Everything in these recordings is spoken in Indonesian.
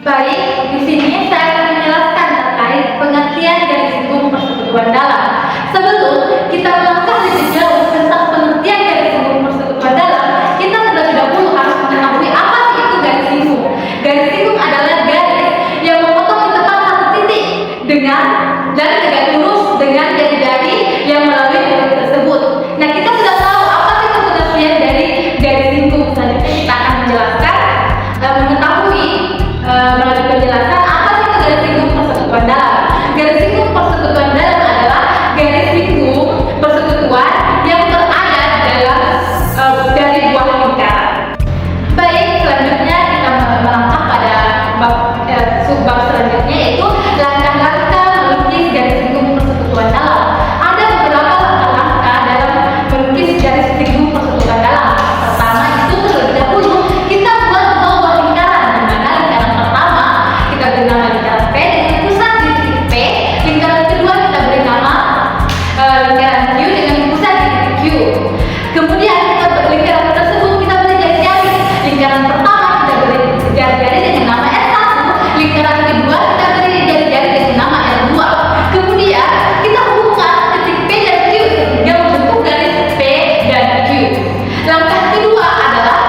Baik, di sini saya akan menjelaskan terkait pengertian garis lingkup persekutuan dalam. Sebelum kita melangkah lebih jauh tentang pengertian garis lingkup persekutuan dalam, kita terlebih dahulu harus mengetahui apa sih itu garis lingkup. Garis lingkup adalah garis yang memotong di tempat satu titik dengan dan tegak lurus dengan jari-jari yang melalui titik tersebut. Nah, kita sudah tahu apa sih pengertian dari garis lingkup. Selanjutnya kita akan menjelaskan mengetahui melalui penjelasan apa sih itu garis lingkup persekutuan dalam. Garis lingkup persekutuan dalam adalah garis lingkup persekutuan yang berada dalam dari buah lingkaran. Baik, selanjutnya kita melangkah pada subbab selanjutnya, yaitu langkah-langkah melukis garis lingkup persekutuan dalam. Ada beberapa langkah-langkah dalam melukis garis lingkup persekutuan dalam. Pertama itu terlebih dahulu kita buat buah lingkaran, di mana lingkaran pertama kita beri nama lingkaran P dengan pusat di titik P. Lingkaran kedua kita beri nama lingkaran Q dengan pusat di titik Q. Kemudian lingkaran tersebut kita beri jari-jari. Lingkaran pertama kita beri jari-jari dengan nama R1. Lingkaran kedua kita beri jari-jari dengan nama R2. Kemudian kita hubungkan titik P dan Q sehingga membentuk garis P dan Q. Langkah kedua adalah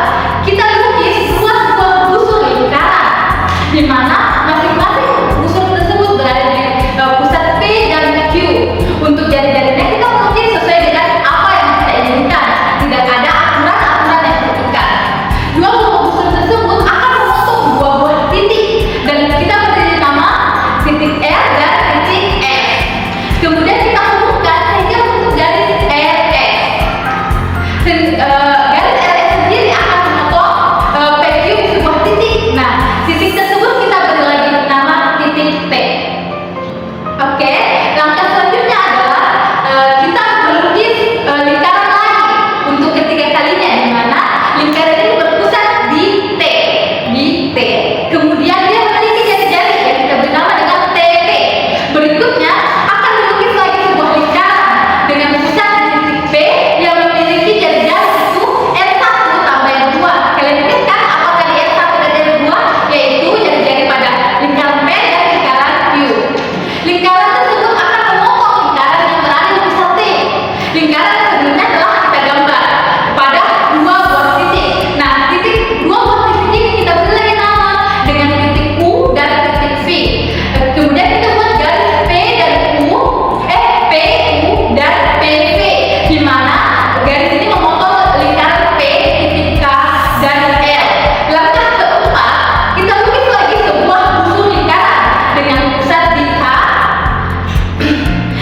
kita lukis dua buah busur lingkaran, di mana masing-masing busur tersebut berada di pusat P dan Q. Untuk jari-jarinya kita melukis sesuai dengan apa yang kita inginkan. Tidak ada aturan-aturan yang terikat. Dua buah busur tersebut akan membentuk buah-buah titik dan kita beri nama titik R dan titik S. Kemudian kita hubungkan sehingga membentuk garis RS. Garis RS sendiri akan memotong PQ di sebuah titik. Nah, titik tersebut kita beri lagi nama titik P. Oke, langkah selanjutnya adalah kita melukis lingkaran lagi untuk ketiga kalinya, di mana lingkaran ini berpusat di T. Kemudian dia memiliki jari-jari yang kita beri nama dengan TP. Berikutnya akan melukis lagi sebuah lingkaran dengan pusat di titik P yang memiliki jari-jari itu R1 tambah R2. Kalian ingat kan apa tadi R1 dan R2? Yaitu jari-jari pada lingkaran P dan lingkaran Q. Lingkaran tersebut akan memotong lingkaran yang berada di pusat T. Lingkaran yang sebelumnya telah kita gambar pada dua buah titik. Nah, dua buah titik ini kita beri lagi nama dengan titik U dan titik V. Kemudian kita buat garis P dan U dan PV, di mana garis ini memotong lingkaran P, titik K dan L. Langkah keempat, kita lukis lagi sebuah busur lingkaran dengan pusat di K.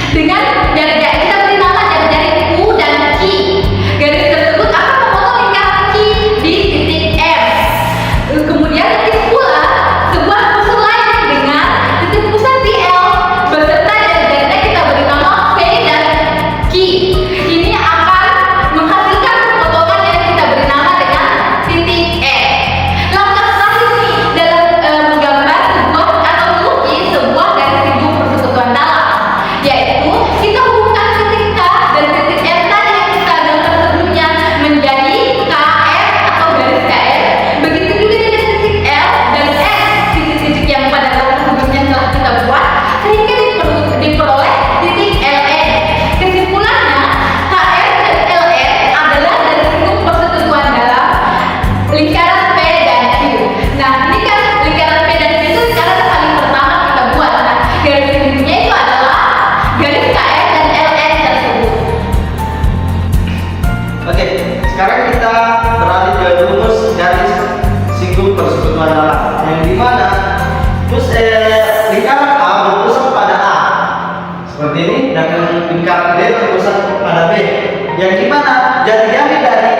Dengan jari-jari kita beri nama jari-jari U dan Q. Garis tersebut akan memotong lingkaran Q di titik M. Kemudian lukis pula sebuah busur lain dengan titik pusat di L beserta jari-jarinya kita beri nama V dan Q. Ini akan menghasilkan potongan yang kita beri nama dengan titik E. Langkah terakhir nih dalam menggambar sebuah atau melukis sebuah garis lingkup persekutuan dalam, yaitu kita hubungkan titik K dan titik R tadi yang kita gambar sebelumnya menjadi KR atau garis KR. Begitu juga dengan titik L dan S, titik-titik yang pada gambar sebelumnya telah kita buat, sehingga diperoleh titik LN. Kesimpulannya, KR dan LN adalah garis lingkup persekutuan dalam lingkaran P dan Q. Nah, ini kan lingkaran P dan Q itu lingkaran yang paling pertama kita buat. Nah, garis lingkupnya itu adalah garis KR dan LN tersebut. Oke, sekarang kita beralih ke rumus garis lingkup persekutuan dalam, yang dimana lingkaran A berpusat pada A seperti ini, dan lingkaran B berpusat pada B, yang dimana jari-jari dari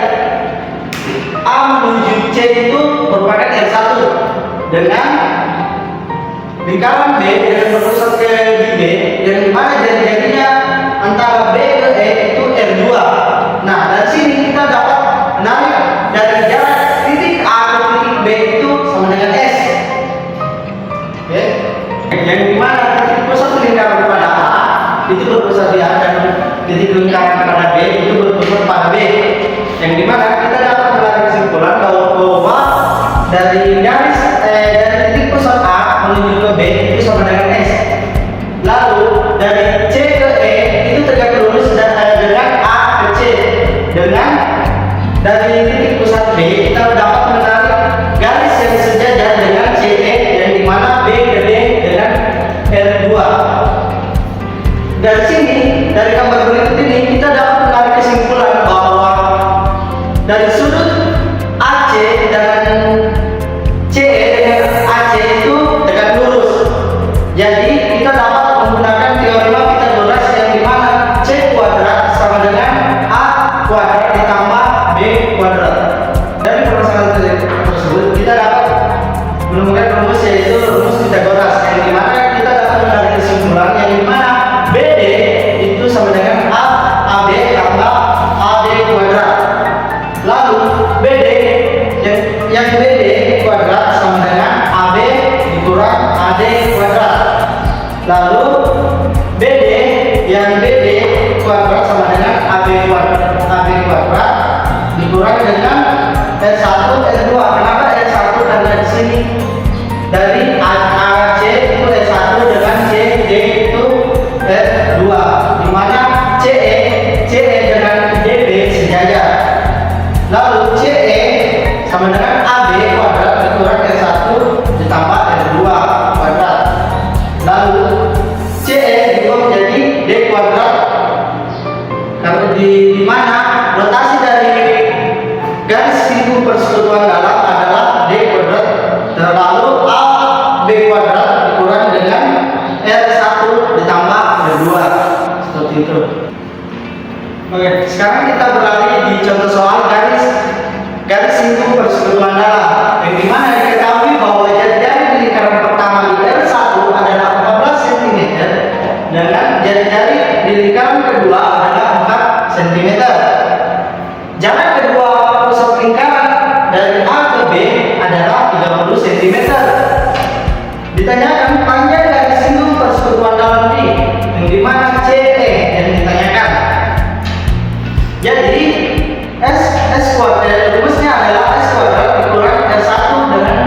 A menuju C itu merupakan R1 dengan lingkaran B yang berpusat ke B, yang dimana jari-jarinya antara B ke E itu R2. Nah, dari sini kita dapat menarik dari jarak titik A ke titik B itu sama dengan S. Oke, yang dimana titik pusat lingkaran pada A itu berpusat di A dan titik lingkaran pada B itu berpusat pada B. Yang dimana kita dapat menarik kesimpulan bahwa dari garis dari titik pusat A menemukan rumus yaitu rumus Pythagoras yang dimana kita dapat menarik kesimpulan yang dimana BD itu sama dengan AB tambah AD kuadrat. Lalu BD yang BD kuadrat sama dengan AB dikurang AD kuadrat. Lalu BD yang BD kuadrat sama dengan AB kuadrat dikurang dengan R1 R2. Kenapa R1 karena di sini dari AC itu R1 dengan CD itu R2, di mana CE dengan DB sejajar. Lalu CE sama dengan AB kuadrat dikurang R1 ditambah R2 kuadrat. Lalu CE diubah menjadi D kuadrat. Karena di mana rotasi dari garis siku persekutuan dalam adalah D kuadrat. Lalu AB kuadrat dikurang dengan R1 ditambah R2. Seperti itu. Oke, sekarang kita beralih di contoh soal garis siku persekutuan dalam. Yang dimana diketahui bahwa jari-jari di lingkaran pertama di R1 adalah 14 cm dan jari-jari di lingkaran kedua adalah 4 cm. Jarak kedua pusat lingkaran dari A ke B adalah 30 cm. Ditanyakan panjang garis siku persekutuan dalam ini, yang dimana CE yang ditanyakan. Jadi S kuadrat rumusnya adalah S kuadrat dikurang R1 dengan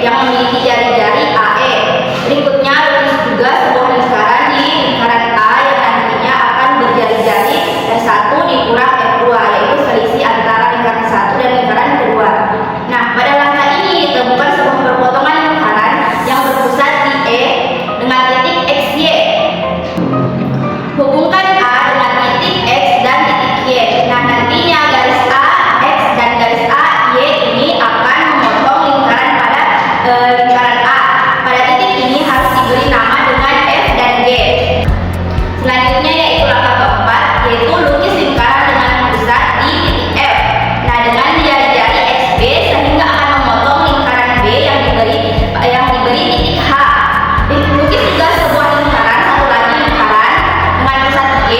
yang memiliki jari-jari AE. Berikutnya lukis juga sebuah lingkaran di lingkaran A yang nantinya akan berjari-jari F1 dikurang F2, yaitu selisih antara lingkaran 1 dan lingkaran kedua. Nah, pada langkah ini ditemukan sebuah perpotongan lingkaran yang berpusat di E dengan titik XY. Hubungkan A dengan titik X dan titik Y. Nah, nantinya garis A, X, dan garis A, Y ini akan memotong lingkaran pada lingkaran A. Pada titik ini harus diberi nama dengan F dan G. Selanjutnya yaitu langkah keempat, yaitu lukis lingkaran dengan pusat di titik F. Nah, dengan jari-jari XB sehingga akan memotong lingkaran B yang diberi titik H. Lukis juga sebuah lingkaran, satu lagi lingkaran dengan pusat G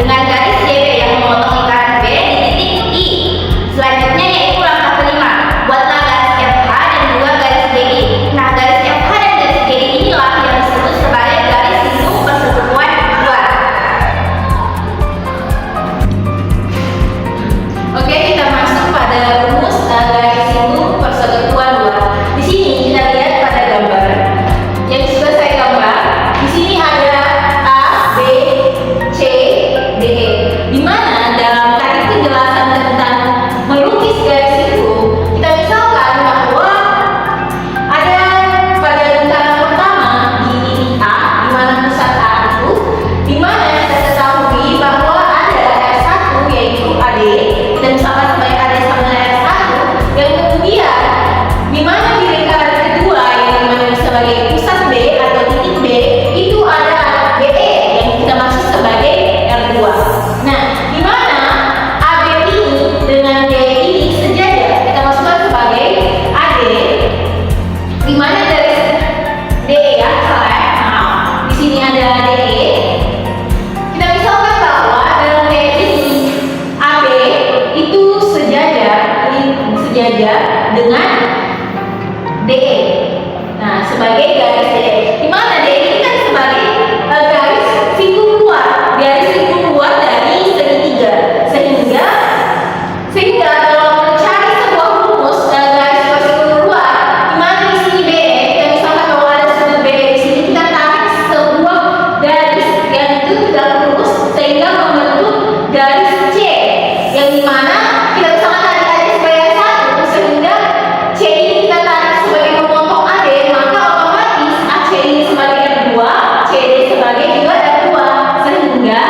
dengan garis JB yang memotong lingkaran B di titik I. Selanjutnya yaitu langkah kelima, buatlah garis FH dan dua garis GI. Nah, garis FH dan garis GI inilah yang disebut sebagai garis sindung persekutuan dua. Oke, kita masuk pada rumus garis sindung persekutuan dua. Di sini kita lihat pada gambar yang sudah saya gambar. Di sini ada A, B, C, D, E. Di mana dalam tadi penjelasan tentang melukis garis itu, kita misalkan bahwa ada pada lingkaran pertama di titik A, di mana pusat A itu, di mana kita ketahui bahwa ada R1 yaitu AD, kita misalkan sebagai AD sama dengan R1, yang kemudian di mana di lingkaran kedua yang dimana sebagai pusat B atau titik B itu ada BE yang kita maksud sebagai R2. Nah, di mana AB ini dengan D ini sejajar, kita masukkan sebagai AD, di mana dari DE ya, salah ya, maaf. Di sini ada DE. Kita misalkan bahwa dalam DE ini AB itu sejajar dengan DE. Nah, sebagai garis DE. Di mana DE ini kan sebagai garis singgung luar dari segitiga. Sehingga dalam mencari sebuah rumus garis singgung luar, di mana di sini BE, kita misalkan bahwa ada sudut BE di sini, kita tarik sebuah garis yang itu tidak lurus sehingga membentuk garis C, yang dimana kita misalkan tarik aja sebagai satu, sehingga C ini kita tarik sebagai memotong AD, maka otomatis AC ini sebagai R2, CD sebagai juga R2, sehingga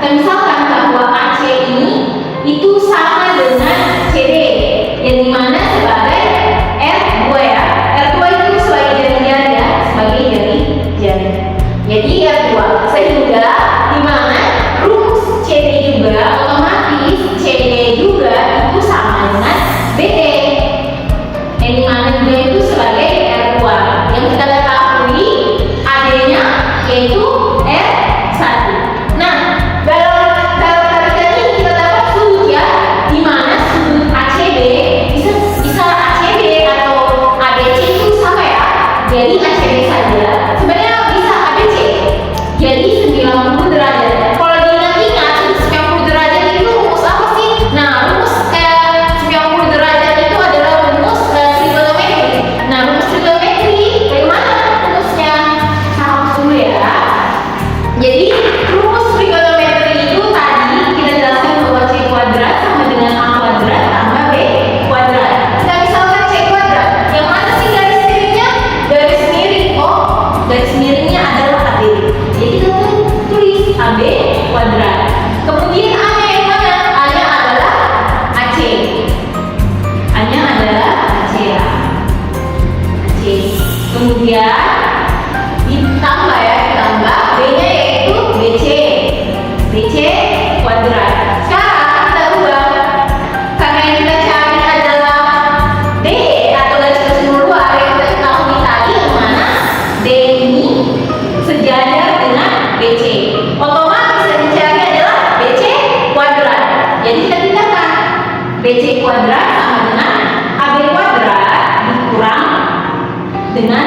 kita misalkan bahwa AC ini itu sama dengan CD, yang dimana sebagai R2 ya. R2 itu sebagai jari-jari ya, sebagai jari-jari. Jadi R2, sehingga dimana rumus CD juga otomatis CD juga itu sama dengan BD, yang dimana juga itu sebagai R2 yang kita ketahui AD-nya yaitu R1. Nah, dalam tarikan ini kita dapat sudut ya, dimana sudut ACB bisa ACB atau ABC itu sama ya, jadi ACB saja sebenarnya bisa ABC, jadi 90 derajat. Kalau diingat-ingat sudut 90 derajat itu rumus apa sih? Nah, rumus 90 derajat itu adalah rumus trigonometri. Nah, rumus trigonometri bagaimana rumusnya? Sama dulu ya. Jadi rumus trigonometri itu tadi kita jelaskan bahwa C kuadrat sama dengan A kuadrat tambah B kuadrat. Kita misalkan C kuadrat, yang mana sih garis miringnya? Garis miring, garis miringnya adalah AB. Jadi kita tulis AB kuadrat. Kemudian A-nya yang mana? A-nya adalah AC. A-nya adalah AC ya. AC. Kemudian ditambah ya, B-nya yaitu BC. BC kuadrat. Sekarang kita ubah. Karena yang kita cari adalah D atau garis sindung luar yang kita ketahui tadi, yang mana D ini sejajar dengan BC. Otomatis yang dicari adalah BC kuadrat. Jadi kita pindahkan BC kuadrat sama dengan AB kuadrat dikurang dengan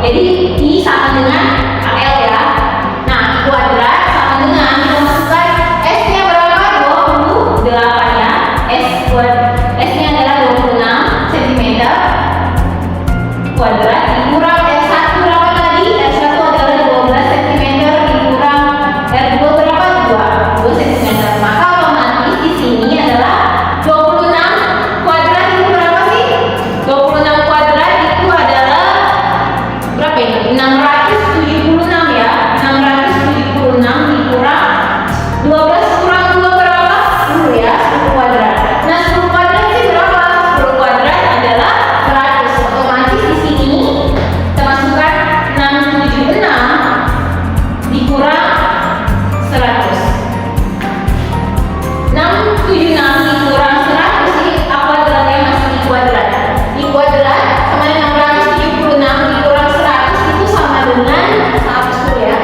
Jadi I sama dengan KL ya. Nah, kuadrat sama dengan kita masukkan S-nya berapa? 28 ya. S-nya adalah 26 cm kuadrat dikurang R1 berapa tadi? R1 adalah 12 cm dikurang R2 berapa? 2 cm. Maka otomatis di sini adalah 26 kuadrat itu berapa sih? 26 kuadrat itu adalah berapa ini? 676 ya. 676 dikurang 12 kurang 2 berapa? 10 ya, 10 kuadrat. Nah, 10 kuadrat sih berapa? 10 kuadrat adalah 100. Otomatis di sini kita masukkan 676 dikurang 100. 676 dikurang 100 sih kuadratnya masih di kuadrat. Di kuadrat sama dengan 676 dikurang 100 itu sama dengan 100 dulu ya.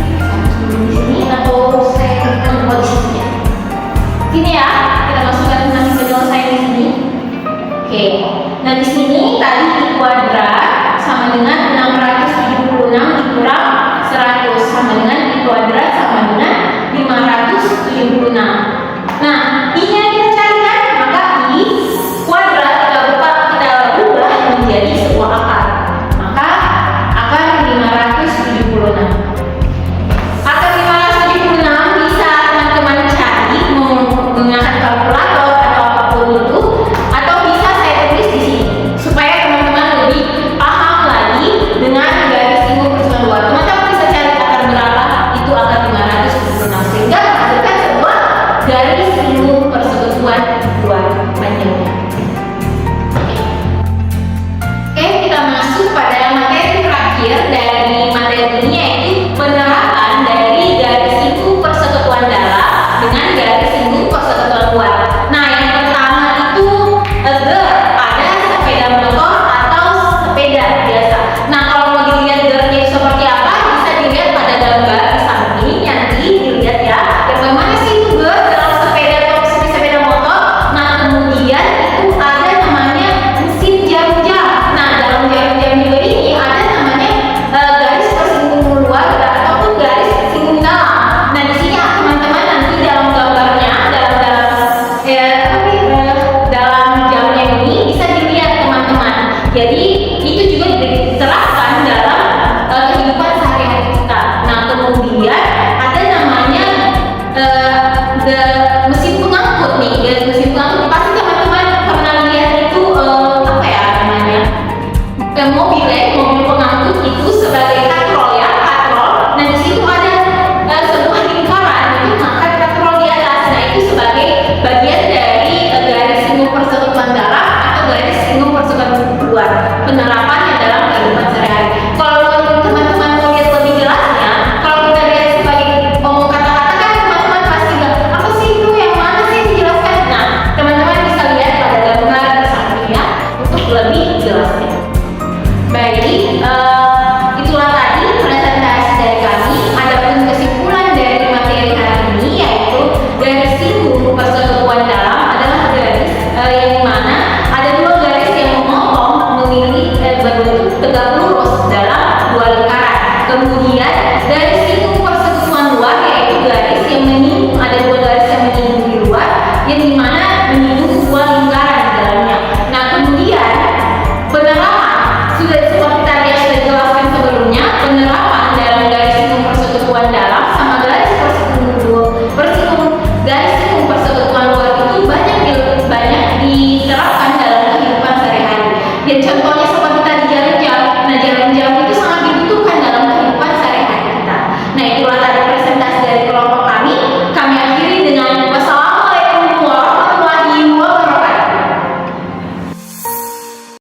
100 dulu di sini atau saya membuat di sini ya. Sini ya, kita masukkan nanti penyelesaian di sini. Oke. Nah, di sini tadi di kuadrat sama dengan 676 dikurang 100 sama dengan di kuadrat sama dengan 576. Nah, I-nya kita carikan, maka I kuadrat kita ubah menjadi sebuah akar. Maka akar 576. Akar 576 bisa teman-teman cari menggunakan kalkulator atau apapun itu, atau bisa saya tulis di sini supaya teman-teman lebih paham lagi dengan garis lingkup persegi dua. Teman-teman bisa cari akar berapa? Itu akar 576 sehingga menghasilkan sebuah garis lingkup persekutuan dua panjangnya. Oke, kita masuk pada materi terakhir dari materi ini, yaitu penerapan dari garis lingkup persekutuan dalam dengan garis lingkup persekutuan luar. Nah, yang pertama itu gear pada sepeda motor atau sepeda biasa. Nah, kalau mau dilihat gearnya seperti apa, bisa dilihat pada gambar di samping. Nanti dilihat ya, bagaimana sih itu gear dalam sepeda atau sepeda motor. Nah, kemudian itu ada namanya mesin jarum jam. Nah, dalam jarum jam juga ini ada namanya garis persinggungan luar ataupun garis persinggungan dalam. Nah, di sini teman-teman nanti dalam gambarnya, dalam jamnya ini bisa dilihat teman-teman. Jadi itu juga diterapkan dalam kehidupan sehari-hari kita. Nah, kemudian ada namanya mesin pengangkut nih, garis mesin pengangkut. Pasti teman-teman pernah lihat itu apa ya namanya? Mobil pengangkut itu sebagai katrol ya, katrol. Nah, di situ ada sebuah lingkaran itu, maka katrol di atas. Nah, itu sebagai bagian dari garis lingkup persekutuan dalam atau garis lingkup persekutuan luar. Penerapannya dalam kehidupan sehari-hari. Kalau teman-teman mau lihat lebih jelasnya, kalau kita lihat sebagai ngomong kata-kata kan teman-teman pasti nggak apa sih itu yang mana sih dijelaskan. Nah, teman-teman bisa lihat pada gambar di sampingnya untuk lebih jelasnya. Baik, itulah tadi presentasi dari kami. Adapun kesimpulan dari materi hari ini, yaitu garis lingkup persekutuan dalam adalah garis yang dimana ada dua garis yang memotong berbentuk tegak lurus dalam dua lingkaran. Kemudian